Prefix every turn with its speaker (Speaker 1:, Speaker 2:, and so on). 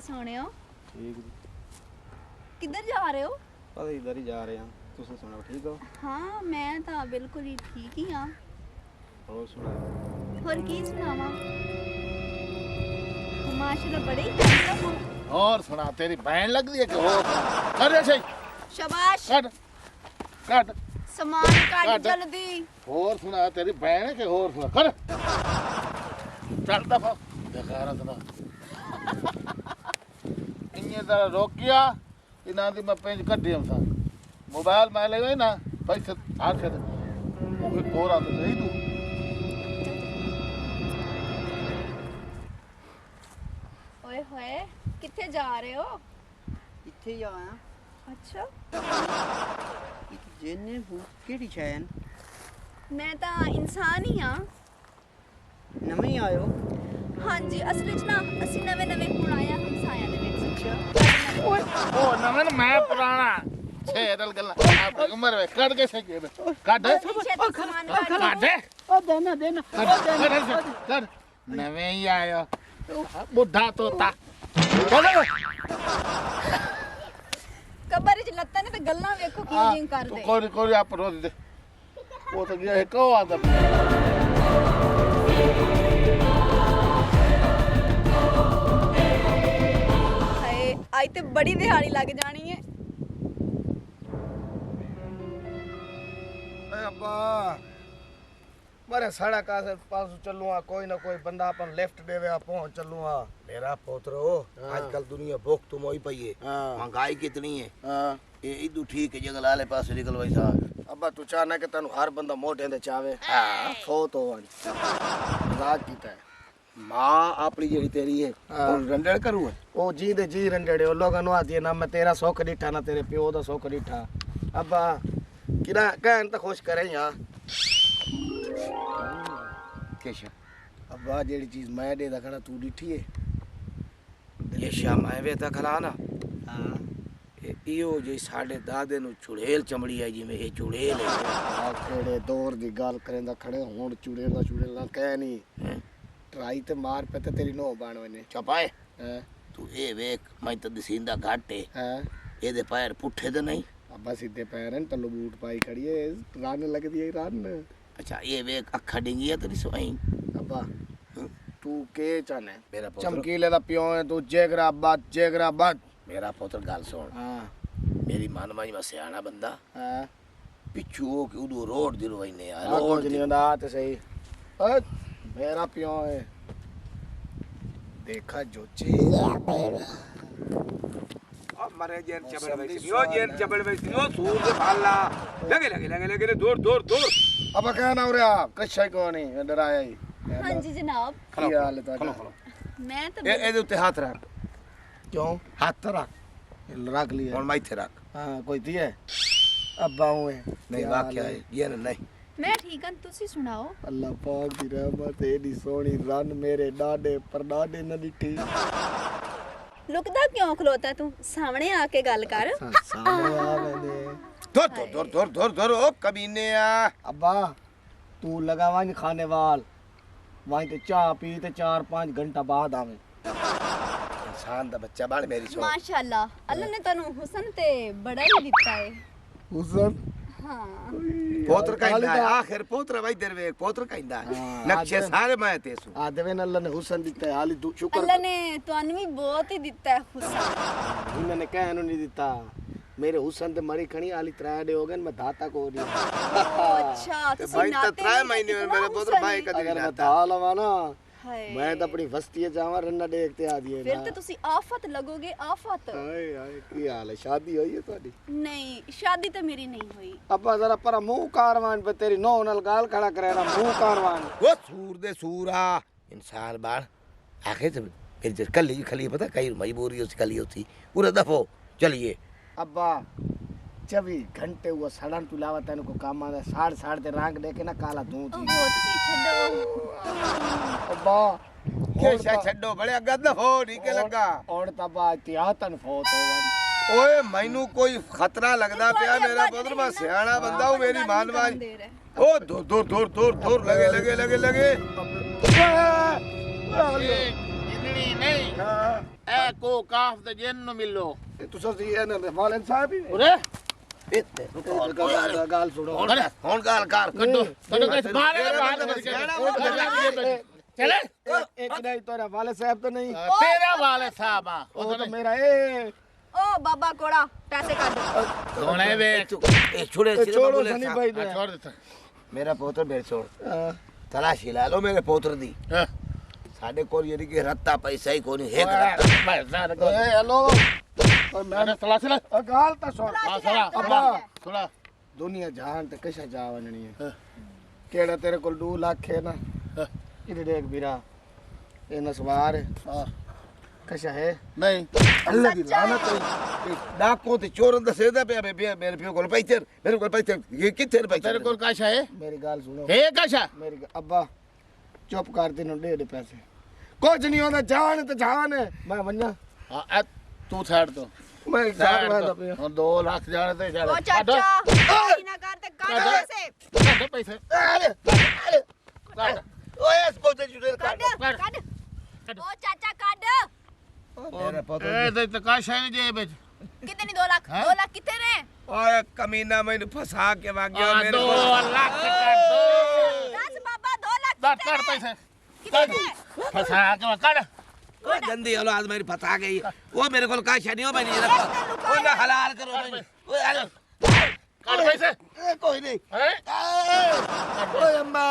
Speaker 1: सोने
Speaker 2: ठीक जी।
Speaker 1: किधर जा रहे हो?
Speaker 2: पता इधर ही जा रहे हैं। तुम सुनाओ ठीक हो?
Speaker 1: हाँ मैं तो बिल्कुल ही ठीक ही हाँ।
Speaker 2: और सुनाओ।
Speaker 1: और की सुनावा? माशाल्लाह बड़े ही चंगा हो।
Speaker 3: और सुना तेरी बहन लग रही है कि हो कर ऐसे ही
Speaker 1: शाबाश
Speaker 3: काट काट
Speaker 1: सामान काट जल्दी।
Speaker 3: और सुना तेरी बहन है कि और सुना कर चल दफा बेकार है इन्हें जरा रोकिया इना दी मैं पेंच कड्डी हम सा मोबाइल मैं ले गई ना पैसे हाथ से मुझे कोरा तो नहीं तू
Speaker 1: ओए होए किथे जा रहे हो?
Speaker 4: इत्थे ही आया।
Speaker 1: अच्छा
Speaker 4: जेने भूख केड़ी छैन
Speaker 1: मैं तो इंसान ही हाँ।
Speaker 4: नਵੇਂ ਹੀ ਆਇਓ।
Speaker 1: हाँ जी असल विच ना ਅਸੀਂ ਨਵੇਂ ਹੁਣ ਆਇਆ ਹਮਸਾਇਆ ਦੇ ਵਿੱਚ।
Speaker 3: ओए ओ नमन मैं पुराना छेदल गल्ला आप उम्र में कट के सके काट
Speaker 1: सामान काट
Speaker 3: काट
Speaker 4: ओ देना देना
Speaker 3: कर नवे ही आयो बुढ़ा तोता चलो
Speaker 1: कबर च लत्तां ने ते गल्लां वेखो की जिं कर दे।
Speaker 3: कोई आप रोज दे वो तो गया है को आदम
Speaker 1: आज तो बड़ी दिहाड़ी लग जानी है।
Speaker 5: अब्बा मारे सड़क पास चलूँगा कोई ना कोई बंदा अपन लेफ्ट देवे पहुंच चलूँगा मेरा पोतरो आजकल दुनिया भूख तुम होई पई है महंगाई कितनी है ये इदू ठीक है जगह लाले पास निकल भाई साहब अब्बा तू चाहना कि तनु हर बंदा मोटे दे चावे सो तो मजाक कीता है मां अपनी जेड़ी तेरी है और रंडड़ करू है ओ जी दे जी रंडड़े ओ लोगन नु आती है ना मैं तेरा सुख डिठा ना तेरे प्यो दा सुख डिठा अब्बा किरा कहन तो खुश करे यार केशा अब्बा जेड़ी चीज मैं दे दा खड़ा तू डिठी है ये शाम आए वे ता खला ना हां इहो जे साडे दादे नु चुड़ेल चमड़ी आई जिवें ए चुड़ेल है आ केड़े दौर दी गल करेंदा खड़े हुण चुड़ेल ना कह नहीं ट्राई ते मार पे ते तेरी नो बाण वने चपाए तू ए वेख मैं तो दसींदा घाटे हां ए दे पैर पुठे ते नहीं अब्बा सीधे पैर हैं तल्लो बूट पाई खड़ी है रान लगदी है रान अच्छा ए वेख अखा डिंगी है तेरी सोई अब्बा तू के चाहने मेरा पुत्र चमकीले दा पियो है तू जेगराबाद मेरा पुत्र गल सुन हां मेरी मन माई में सियाना बंदा हां पिछू के उदो रोड दी रोइने यार रोड नहीं होंदा ते सही मेरा पियो है देखा जो
Speaker 6: मरे जेन चबड़ वैसी सूर से भाला लगे दूर
Speaker 5: अब क्या ना हो रहा कच्चा को नहीं डराया ही
Speaker 1: हाँ जी जनाब
Speaker 5: क्या हाल है खलो
Speaker 1: मैं तो
Speaker 5: ए दे हाथ रख क्यों हाथ रख लिया और माइथे रख हां कोई थी है अब आऊं है नहीं वाकया है ये नहीं
Speaker 1: मैं ठीक हूं तुसी सुनाओ।
Speaker 5: अल्लाह पाक दी रहमत एडी सोनी रन मेरे डाडे परदाडे न दिठी
Speaker 1: लुकदा क्यों खलोता तू सामने आके गल कर।
Speaker 5: सामने आ मैंने दूर ओ कमीने आ अब्बा तू लगावान खाने वाल वहीं ते चाय पी ते 4-5 घंटा बाद आवे इंसान दा बच्चा बाल मेरी सो
Speaker 1: माशाल्लाह अल्लाह ने तनु हुस्न ते बड़ा ही दिता है
Speaker 5: हुस्न
Speaker 1: हाँ
Speaker 5: पोत्र कहंदा है आखिर पोत्र भाई दरवे पोत्र कहंदा है नक्शे सारे मैं तेसु आदवे ने अल्लाह ने हुस्न दिता है हाली शुक्र
Speaker 1: अल्लाह ने तनु भी बहुत ही दिता है हुस्न
Speaker 5: इन्होंने कहनु नहीं दिता मेरे हुस्न ते मरी खणी हाली 3 डे हो गए मैं धाता को नहीं
Speaker 1: अच्छा
Speaker 5: तो भाई तो 3 महीने में मेरे पोत्र भाई कदे अगर मैं धा लवा ना मैं तो अपनी बस्ती जावा रन्ना देखते आ दिए
Speaker 1: फिर तो तुसी आफत लगोगे आफत।
Speaker 5: हाय हाय की हाल है शादी हुई है ਤੁਹਾਡੀ
Speaker 1: नहीं शादी तो मेरी नहीं हुई।
Speaker 5: अब्बा जरा पर मुंह कारवान पे तेरी नो नल गाल खड़ा करे ना मुंह कारवान वो सूर दे सूरा इंसान बाल आखिर से फिर जर कल खली पता कई मजबूरी उसकी कली होती पूरा दफो चलिए अब्बा 24 घंटे वो सड़न तू लावा तने को काम आदा साड़ ते रंग देके ना काला दूं थी
Speaker 1: वो तुसी छड्डो
Speaker 5: अब्बा केशा छड्डो बड़े गंद हो नहीं के लगा
Speaker 3: ਹੁਣ ਤਾਂ ਬਾ ਇਤਿਹਾਤਨ ਫੋਤ ਹੋਵਣ
Speaker 5: ओए मैनू कोई खतरा लगदा पिया मेरा पुत्र मैं सियाना बंदा हूं मेरी मान मान
Speaker 1: दे रहा है।
Speaker 5: ओ दूर दूर दूर दूर दूर लगे लगे लगे लगे
Speaker 3: ਜਿੰਨੀ ਨਹੀਂ ਐ ਕੋ ਕਾਫ ਤੇ ਜਿੰਨ ਨੂੰ ਮਿਲੋ
Speaker 5: ਤੁਸੀਂ ਸੀ ਇਹਨਾਂ ਦੇ ਵਾਲਨ ਸਾਹਿਬ ਹੀ
Speaker 3: ਉਰੇ
Speaker 5: ਇੱਥੇ ਗੱਲ ਸੁਣੋ ਹੁਣ ਗੱਲ ਕਰ
Speaker 3: ਕੱਢੋ ਕਿਸ ਮਾਰੇ ਚਲੇ
Speaker 5: ਇੱਕ ਨਹੀਂ ਤੇਰਾ ਵਾਲੇ ਸਾਹਿਬ ਤਾਂ ਨਹੀਂ
Speaker 3: ਤੇਰਾ ਵਾਲੇ ਸਾਹਿਬ ਆ
Speaker 5: ਉਹ ਤਾਂ ਮੇਰਾ ਇਹ
Speaker 1: ओ बाबा कोड़ा पैसे काट
Speaker 3: ਸੋਹਣੇ ਵੇ
Speaker 5: ਇਹ ਛੋੜੇ ਸਿਰ
Speaker 4: छोड़ो
Speaker 5: ਬੋਲੇ
Speaker 4: सनी भाई दे
Speaker 3: ਛੋੜ ਦਿੱਤਾ
Speaker 5: ਮੇਰਾ ਪੁੱਤਰ ਮੇਰੇ ਛੋੜ ਤਲਾਸ਼ੀ ਲਾ ਲਓ ਮੇਰੇ ਪੁੱਤਰ ਦੀ
Speaker 3: ਹਾਂ
Speaker 5: ਸਾਡੇ ਕੋਲ ਯਾਨੀ ਕਿ ਰੱਤਾ ਪੈਸਾ ਹੀ ਕੋਈ ਨਹੀਂ ਹੈ
Speaker 3: ਮੈਂ ਜ਼ਾਰ ਕੋ
Speaker 4: ए हेलो
Speaker 3: ਮੈਂ ਤਲਾਸ਼ ਲੈ
Speaker 4: गाल ता सुन
Speaker 3: ਆ ਸਲਾ
Speaker 4: अब्बा
Speaker 3: ਸੁਣਾ
Speaker 4: दुनिया जहान ते कशा जा वणनी है
Speaker 3: हाँ।
Speaker 4: केड़ा तेरे कोल 2 लाख है ना
Speaker 3: हाँ।
Speaker 4: इधर देख बीरा ए नसवार
Speaker 3: ਹਾਂ
Speaker 4: कशा है
Speaker 3: ਨਹੀਂ
Speaker 5: ਅੱਲਾ ਦੀ ਲਾਨਤ ਹੈ ਡਾਕੂ ਤੇ ਚੋਰਨ ਦਾ ਸੇਦਾ ਪਿਆ ਮੇਰੇ ਪਿਓ ਕੋਲ ਪੈਸੇ ਮੇਰੇ ਕੋਲ ਪੈਸੇ ਇਹ ਕਿੱਥੇ ਪੈਸੇ
Speaker 3: ਤੇਰੇ ਕੋਲ ਕਾਸ਼ਾ ਹੈ
Speaker 4: मेरी गाल सुनो
Speaker 3: ਹੈ ਕਾਸ਼ਾ
Speaker 4: अब्बा चुप कर तीनों दे पैसे कुछ नहीं होता जान तो जान है मैं वन्ना
Speaker 3: ਹਾਂ ਤੂੰ ਸਾਈਡ ਤੋਂ
Speaker 4: मैं जान वाला पे
Speaker 3: ਹੁਣ 2 ਲੱਖ ਜਾਣੇ ਤੇ ਚੱਲ
Speaker 1: ओ चाचा गाली ना कर ते काट पैसे
Speaker 3: ਕੱਢ ਪੈਸੇ ਕੱਢ
Speaker 5: ਓਏ ਇਸ ਪੁੱਤਰ ਜੁੜੇ
Speaker 1: काट काट ओ चाचा काट
Speaker 5: ਮੇਰੇ ਪੁੱਤਰ
Speaker 3: ਇਹ ਤੇ ਕਾਸ਼ਾ ਨਹੀਂ ਜੇਬ ਵਿੱਚ
Speaker 1: कितने 2 लाख
Speaker 3: हाँ?
Speaker 1: 2 लाख कितने ने
Speaker 5: ਓਏ ਕਮੀਨਾ ਮੈਨੂੰ ਫਸਾ ਕੇ ਵਗ ਗਿਆ ਮੇਰੇ
Speaker 3: 2
Speaker 5: ਕੋਲ
Speaker 3: ਲੱਖ ਕੱਢ ਦੋ
Speaker 1: 10 बाबा 2 लाख
Speaker 3: ਕੱਢ ਕੱਢ ਪੈਸੇ
Speaker 1: कितने
Speaker 3: ਫਸਾ ਕੇ ਕੱਢ
Speaker 5: ਓਏ ਗੰਦੀ ਔਲਾਦ ਮੇਰੀ ਫਸਾ ਗਈ ਉਹ ਮੇਰੇ ਕੋਲ ਕਾਸ਼ਾ ਨਹੀਂ ਉਹ ਮੈਂ ਨਹੀਂ ਰੱਖਾ ਉਹ ਨਾ ਹਲਾਲ ਕਰੋ ਮੈਨੂੰ ਓਏ ਹਲ
Speaker 3: ਕੱਢ ਪੈਸੇ
Speaker 5: ਕੋਈ ਨਹੀਂ
Speaker 3: ਹੈ
Speaker 5: ਓਏ ਅੰਮਾ